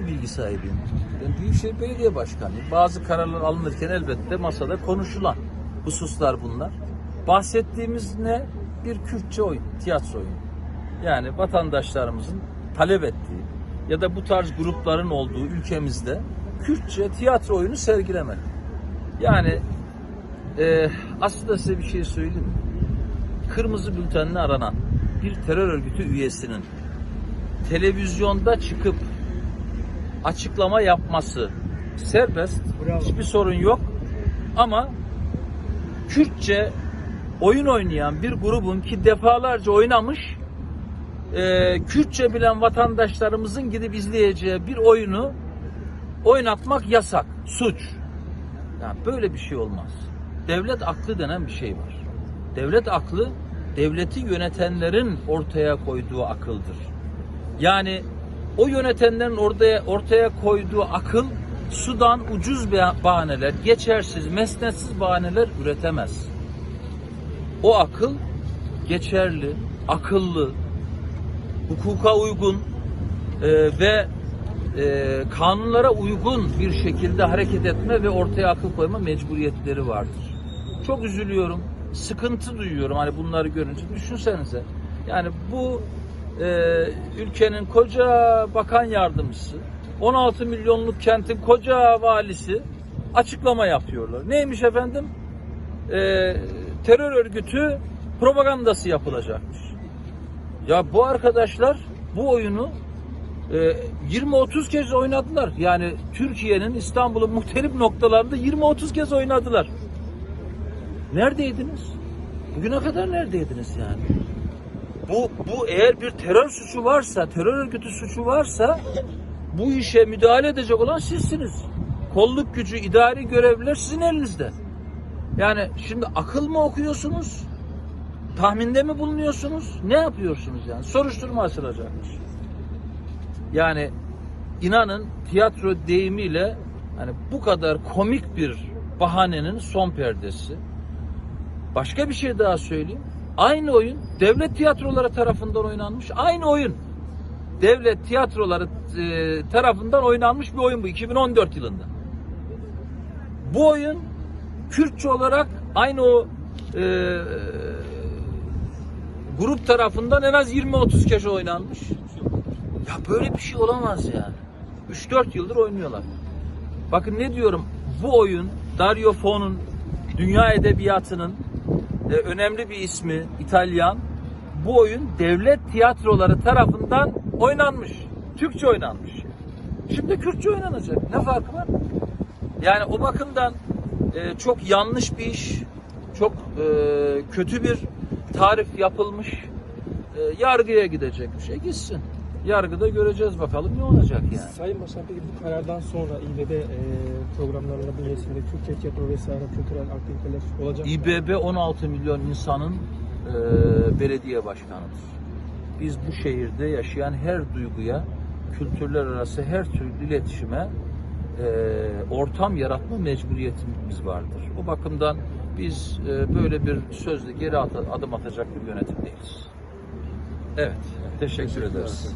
ki bilgi sahibiyim. Ben Büyükşehir Belediye Başkanıyım. Bazı kararlar alınırken elbette masada konuşulan hususlar bunlar. Bahsettiğimiz ne? Bir Kürtçe oyun, tiyatro oyunu. Yani vatandaşlarımızın talep ettiği ya da bu tarz grupların olduğu ülkemizde Kürtçe tiyatro oyunu sergilemek. Yani aslında size bir şey söyleyeyim mi? Kırmızı bültenle aranan bir terör örgütü üyesinin televizyonda çıkıp açıklama yapması serbest, bravo, hiçbir sorun yok. Ama Kürtçe oyun oynayan bir grubun ki defalarca oynamış, Kürtçe bilen vatandaşlarımızın gidip izleyeceği bir oyunu oynatmak yasak, suç. Yani böyle bir şey olmaz. Devlet aklı denen bir şey var. Devlet aklı, devleti yönetenlerin ortaya koyduğu akıldır. Yani o yönetenlerin ortaya koyduğu akıl, sudan ucuz bahaneler, geçersiz, mesnetsiz bahaneler üretemez. O akıl geçerli, akıllı, hukuka uygun ve kanunlara uygun bir şekilde hareket etme ve ortaya akıl koyma mecburiyetleri vardır. Çok üzülüyorum, sıkıntı duyuyorum hani bunları görünce. Düşünsenize, yani bu ülkenin koca bakan yardımcısı, 16 milyonluk kentin koca valisi açıklama yapıyorlar. Neymiş efendim? Terör örgütü propagandası yapılacakmış. Ya bu arkadaşlar bu oyunu 20-30 kez oynadılar. Yani Türkiye'nin, İstanbul'un muhtelif noktalarında 20-30 kez oynadılar. Neredeydiniz? Bugüne kadar neredeydiniz yani? Bu eğer bir terör suçu varsa, terör örgütü suçu varsa bu işe müdahale edecek olan sizsiniz. Kolluk gücü, idari görevliler sizin elinizde. Yani şimdi akıl mı okuyorsunuz? Tahminde mi bulunuyorsunuz? Ne yapıyorsunuz yani? Soruşturma açılacakmış. Yani inanın tiyatro deyimiyle hani bu kadar komik bir bahanenin son perdesi. Başka bir şey daha söyleyeyim. Aynı oyun devlet tiyatroları tarafından oynanmış. Aynı oyun devlet tiyatroları tarafından oynanmış bir oyun bu 2014 yılında. Bu oyun Kürtçe olarak aynı o grup tarafından en az 20-30 kez oynanmış. Ya böyle bir şey olamaz yani. 3-4 yıldır oynuyorlar. Bakın ne diyorum, bu oyun Dario Fo'nun dünya edebiyatının önemli bir ismi, İtalyan. Bu oyun devlet tiyatroları tarafından oynanmış. Türkçe oynanmış. Şimdi Kürtçe oynanacak. Ne farkı var? Yani o bakımdan çok yanlış bir iş, çok kötü bir tarif yapılmış, yargıya gidecek bir şey. Gitsin. Yargıda göreceğiz bakalım ne olacak yani. Sayın Başkan, peki bu karardan sonra İBB programlarında bünyesinde Kürtçe tiyatro vesaire kültürel aktiviteler olacak mı? İBB 16 milyon insanın belediye başkanıdır. Biz bu şehirde yaşayan her duyguya, kültürler arası her türlü iletişime ortam yaratma mecburiyetimiz vardır. O bakımdan biz böyle bir sözle geri adım atacak bir yönetim değiliz. Evet, teşekkür ederiz.